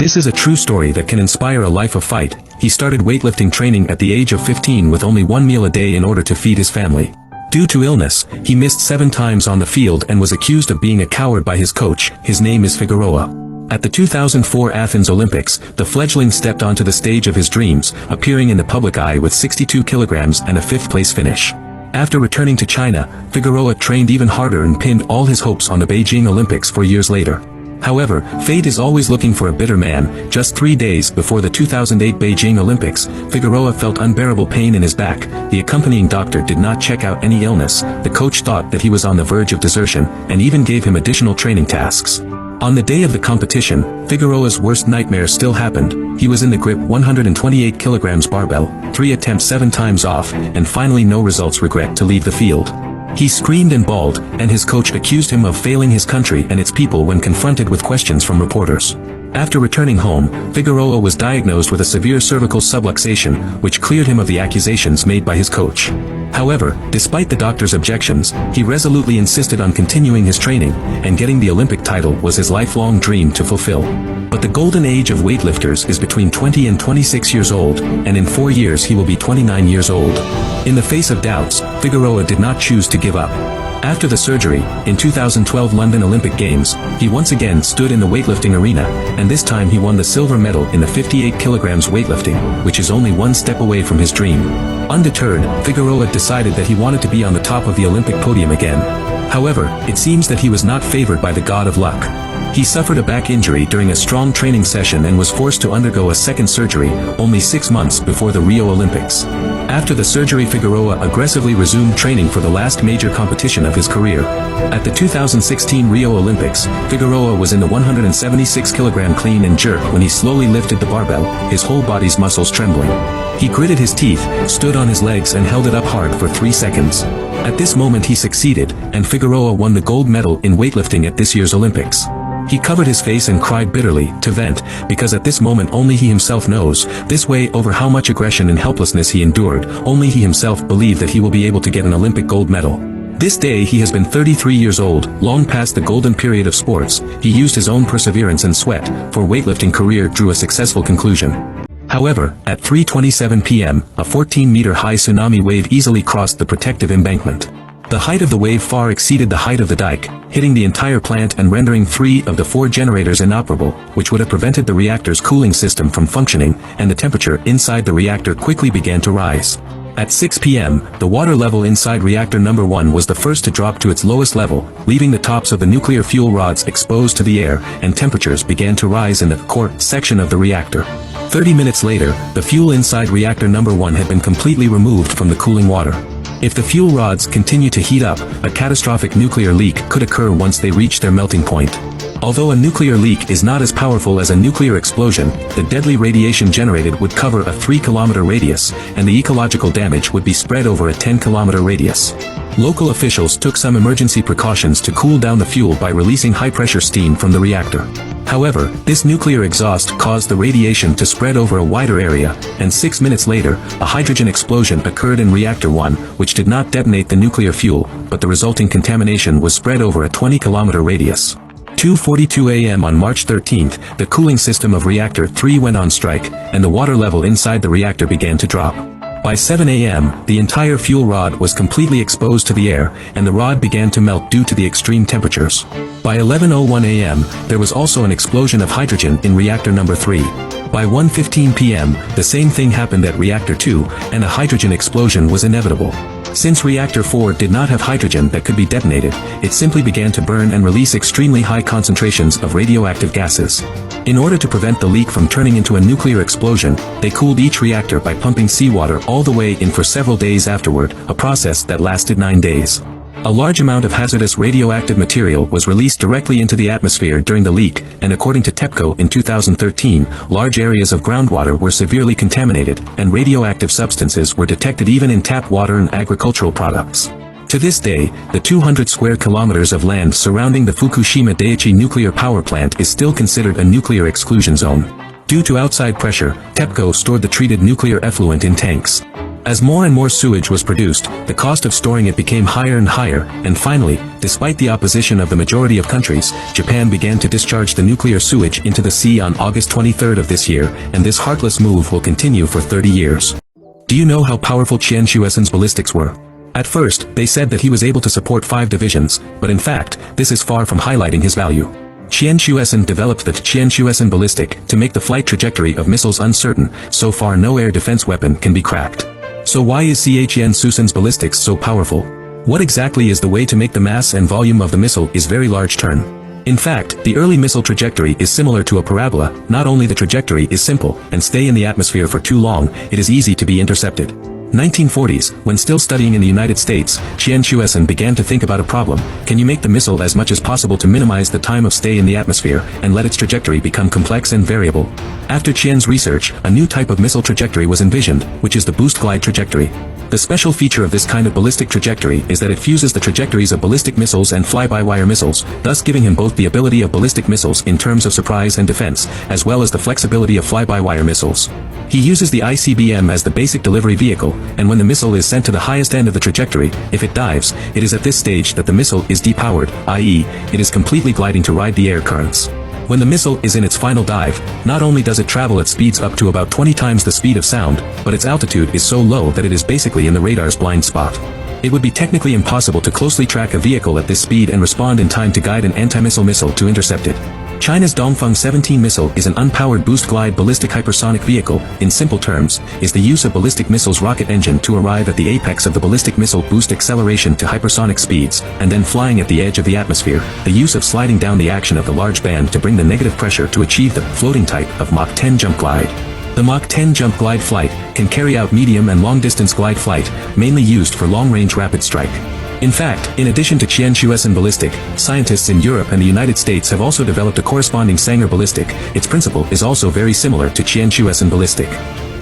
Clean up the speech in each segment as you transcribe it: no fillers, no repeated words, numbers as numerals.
This is a true story that can inspire a life of fight. He started weightlifting training at the age of 15 with only one meal a day in order to feed his family. Due to illness, he missed 7 times on the field and was accused of being a coward by his coach. His name is Figueroa. At the 2004 Athens Olympics, the fledgling stepped onto the stage of his dreams, appearing in the public eye with 62 kilograms and a 5th-place finish. After returning to China, Figueroa trained even harder and pinned all his hopes on the Beijing Olympics 4 years later. However, fate is always looking for a bitter man. Just 3 days before the 2008 Beijing Olympics, Figueroa felt unbearable pain in his back. The accompanying doctor did not check out any illness. The coach thought that he was on the verge of desertion, and even gave him additional training tasks. On the day of the competition, Figueroa's worst nightmare still happened. He was in the grip 128 kilograms barbell, 3 attempts 7 times off, and finally no results, regret to leave the field. He screamed and bawled, and his coach accused him of failing his country and its people when confronted with questions from reporters. After returning home, Figueroa was diagnosed with a severe cervical subluxation, which cleared him of the accusations made by his coach. However, despite the doctor's objections, he resolutely insisted on continuing his training, and getting the Olympic title was his lifelong dream to fulfill. But the golden age of weightlifters is between 20 and 26 years old, and in 4 years he will be 29 years old. In the face of doubts, Figueroa did not choose to give up. After the surgery, in 2012 London Olympic Games, he once again stood in the weightlifting arena, and this time he won the silver medal in the 58 kilograms weightlifting, which is only one step away from his dream. Undeterred, Figueroa decided that he wanted to be on the top of the Olympic podium again. However, it seems that he was not favored by the god of luck. He suffered a back injury during a strong training session and was forced to undergo a second surgery, only 6 months before the Rio Olympics. After the surgery, Figueroa aggressively resumed training for the last major competition of his career. At the 2016 Rio Olympics, Figueroa was in the 176 kilogram clean and jerk when he slowly lifted the barbell, his whole body's muscles trembling. He gritted his teeth, stood on his legs and held it up hard for 3 seconds. At this moment he succeeded, and Figueroa won the gold medal in weightlifting at this year's Olympics. He covered his face and cried bitterly, to vent, because at this moment only he himself knows, this way over how much aggression and helplessness he endured. Only he himself believed that he will be able to get an Olympic gold medal. This day he has been 33 years old, long past the golden period of sports. He used his own perseverance and sweat, for weightlifting career drew a successful conclusion. However, at 3:27 p.m., a 14-meter-high tsunami wave easily crossed the protective embankment. The height of the wave far exceeded the height of the dike, hitting the entire plant and rendering 3 of the 4 generators inoperable, which would have prevented the reactor's cooling system from functioning, and the temperature inside the reactor quickly began to rise. At 6 p.m., the water level inside reactor number 1 was the first to drop to its lowest level, leaving the tops of the nuclear fuel rods exposed to the air, and temperatures began to rise in the core section of the reactor. 30 minutes later, the fuel inside reactor number 1 had been completely removed from the cooling water. If the fuel rods continue to heat up, a catastrophic nuclear leak could occur once they reach their melting point. Although a nuclear leak is not as powerful as a nuclear explosion, the deadly radiation generated would cover a 3-kilometer radius, and the ecological damage would be spread over a 10-kilometer radius. Local officials took some emergency precautions to cool down the fuel by releasing high-pressure steam from the reactor. However, this nuclear exhaust caused the radiation to spread over a wider area, and 6 minutes later, a hydrogen explosion occurred in reactor 1, which did not detonate the nuclear fuel, but the resulting contamination was spread over a 20-kilometer radius. 2:42 a.m. on March 13th, the cooling system of reactor 3 went on strike, and the water level inside the reactor began to drop. By 7 a.m., the entire fuel rod was completely exposed to the air, and the rod began to melt due to the extreme temperatures. By 11:01 a.m., there was also an explosion of hydrogen in reactor number 3. By 1:15 p.m., the same thing happened at reactor 2, and a hydrogen explosion was inevitable. Since reactor 4 did not have hydrogen that could be detonated, it simply began to burn and release extremely high concentrations of radioactive gases. In order to prevent the leak from turning into a nuclear explosion, they cooled each reactor by pumping seawater all the way in for several days afterward, a process that lasted 9 days. A large amount of hazardous radioactive material was released directly into the atmosphere during the leak, and according to TEPCO in 2013, large areas of groundwater were severely contaminated, and radioactive substances were detected even in tap water and agricultural products. To this day, the 200 square kilometers of land surrounding the Fukushima Daiichi nuclear power plant is still considered a nuclear exclusion zone. Due to outside pressure, TEPCO stored the treated nuclear effluent in tanks. As more and more sewage was produced, the cost of storing it became higher and higher, and finally, despite the opposition of the majority of countries, Japan began to discharge the nuclear sewage into the sea on August 23 of this year, and this heartless move will continue for 30 years. Do you know how powerful Qian Xuesun's ballistics were? At first, they said that he was able to support 5 divisions, but in fact, this is far from highlighting his value. Qian Xuesun developed the Qian Xuesun ballistic to make the flight trajectory of missiles uncertain. So far no air defense weapon can be cracked. So why is Qian Xuesun's ballistics so powerful? What exactly is the way to make the mass and volume of the missile is very large turn? In fact, the early missile trajectory is similar to a parabola. Not only the trajectory is simple and stay in the atmosphere for too long, it is easy to be intercepted. 1940s, when still studying in the United States, Qian Xuesun began to think about a problem. Can you make the missile as much as possible to minimize the time of stay in the atmosphere, and let its trajectory become complex and variable? After Qian's research, a new type of missile trajectory was envisioned, which is the boost glide trajectory. The special feature of this kind of ballistic trajectory is that it fuses the trajectories of ballistic missiles and fly-by-wire missiles, thus giving him both the ability of ballistic missiles in terms of surprise and defense, as well as the flexibility of fly-by-wire missiles. He uses the ICBM as the basic delivery vehicle, and when the missile is sent to the highest end of the trajectory, if it dives, it is at this stage that the missile is depowered, i.e., it is completely gliding to ride the air currents. When the missile is in its final dive, not only does it travel at speeds up to about 20 times the speed of sound, but its altitude is so low that it is basically in the radar's blind spot. It would be technically impossible to closely track a vehicle at this speed and respond in time to guide an anti-missile missile to intercept it. China's Dongfeng 17 missile is an unpowered boost-glide ballistic hypersonic vehicle. In simple terms, is the use of ballistic missile's rocket engine to arrive at the apex of the ballistic missile boost acceleration to hypersonic speeds, and then flying at the edge of the atmosphere, the use of sliding down the action of the large band to bring the negative pressure to achieve the floating type of Mach 10 jump glide. The Mach 10 jump glide flight can carry out medium and long-distance glide flight, mainly used for long-range rapid strike. In fact, in addition to Qian Xuesun ballistic, scientists in Europe and the United States have also developed a corresponding Sanger ballistic. Its principle is also very similar to Qian Xuesun ballistic.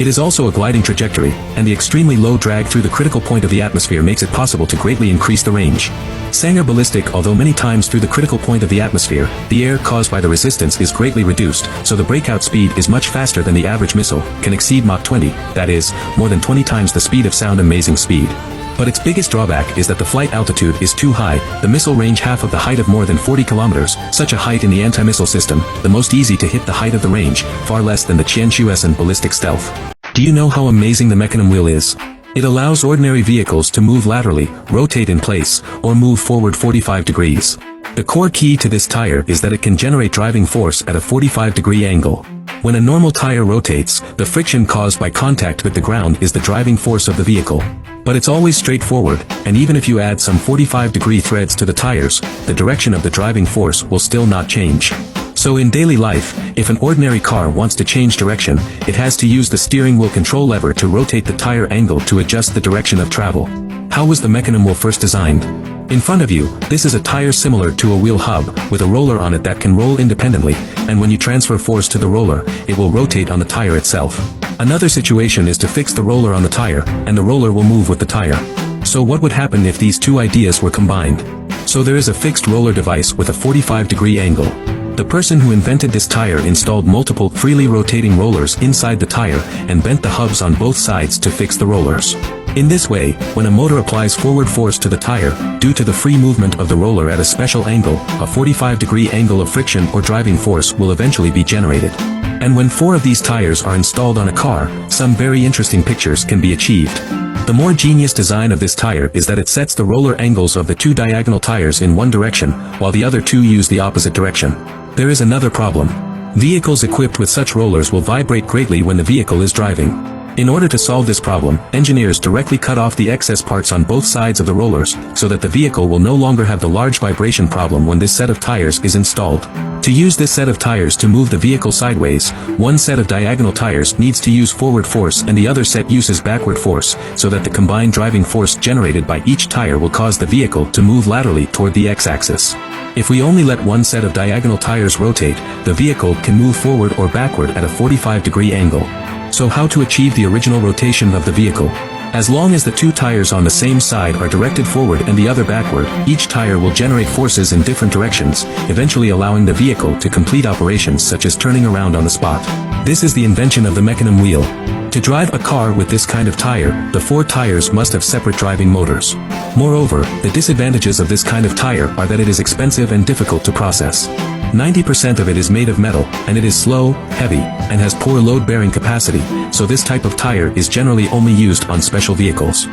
It is also a gliding trajectory, and the extremely low drag through the critical point of the atmosphere makes it possible to greatly increase the range. Sanger ballistic, although many times through the critical point of the atmosphere, the air caused by the resistance is greatly reduced, so the breakout speed is much faster than the average missile, can exceed Mach 20, that is, more than 20 times the speed of sound. Amazing speed. But its biggest drawback is that the flight altitude is too high. The missile range half of the height of more than 40 kilometers, such a height in the anti-missile system, the most easy to hit the height of the range, far less than the Qian Xuesun ballistic stealth. Do you know how amazing the mechanism wheel is? It allows ordinary vehicles to move laterally, rotate in place, or move forward 45 degrees. The core key to this tire is that it can generate driving force at a 45-degree angle. When a normal tire rotates, the friction caused by contact with the ground is the driving force of the vehicle. But it's always straightforward, and even if you add some 45-degree threads to the tires, the direction of the driving force will still not change. So in daily life, if an ordinary car wants to change direction, it has to use the steering wheel control lever to rotate the tire angle to adjust the direction of travel. How was the mechanism wheel first designed? In front of you, this is a tire similar to a wheel hub, with a roller on it that can roll independently, and when you transfer force to the roller, it will rotate on the tire itself. Another situation is to fix the roller on the tire, and the roller will move with the tire. So what would happen if these two ideas were combined? So there is a fixed roller device with a 45-degree angle. The person who invented this tire installed multiple freely rotating rollers inside the tire and bent the hubs on both sides to fix the rollers. In this way, when a motor applies forward force to the tire, due to the free movement of the roller at a special angle, a 45-degree angle of friction or driving force will eventually be generated. And when 4 of these tires are installed on a car, some very interesting pictures can be achieved. The more genius design of this tire is that it sets the roller angles of the 2 diagonal tires in one direction, while the other 2 use the opposite direction. There is another problem. Vehicles equipped with such rollers will vibrate greatly when the vehicle is driving. In order to solve this problem, engineers directly cut off the excess parts on both sides of the rollers, so that the vehicle will no longer have the large vibration problem when this set of tires is installed. To use this set of tires to move the vehicle sideways, one set of diagonal tires needs to use forward force and the other set uses backward force, so that the combined driving force generated by each tire will cause the vehicle to move laterally toward the x-axis. If we only let one set of diagonal tires rotate, the vehicle can move forward or backward at a 45-degree angle. So how to achieve the original rotation of the vehicle? As long as the 2 tires on the same side are directed forward and the other backward, each tire will generate forces in different directions, eventually allowing the vehicle to complete operations such as turning around on the spot. This is the invention of the mechanism wheel. To drive a car with this kind of tire, the 4 tires must have separate driving motors. Moreover, the disadvantages of this kind of tire are that it is expensive and difficult to process. 90% of it is made of metal, and it is slow, heavy, and has poor load-bearing capacity, so this type of tire is generally only used on special vehicles.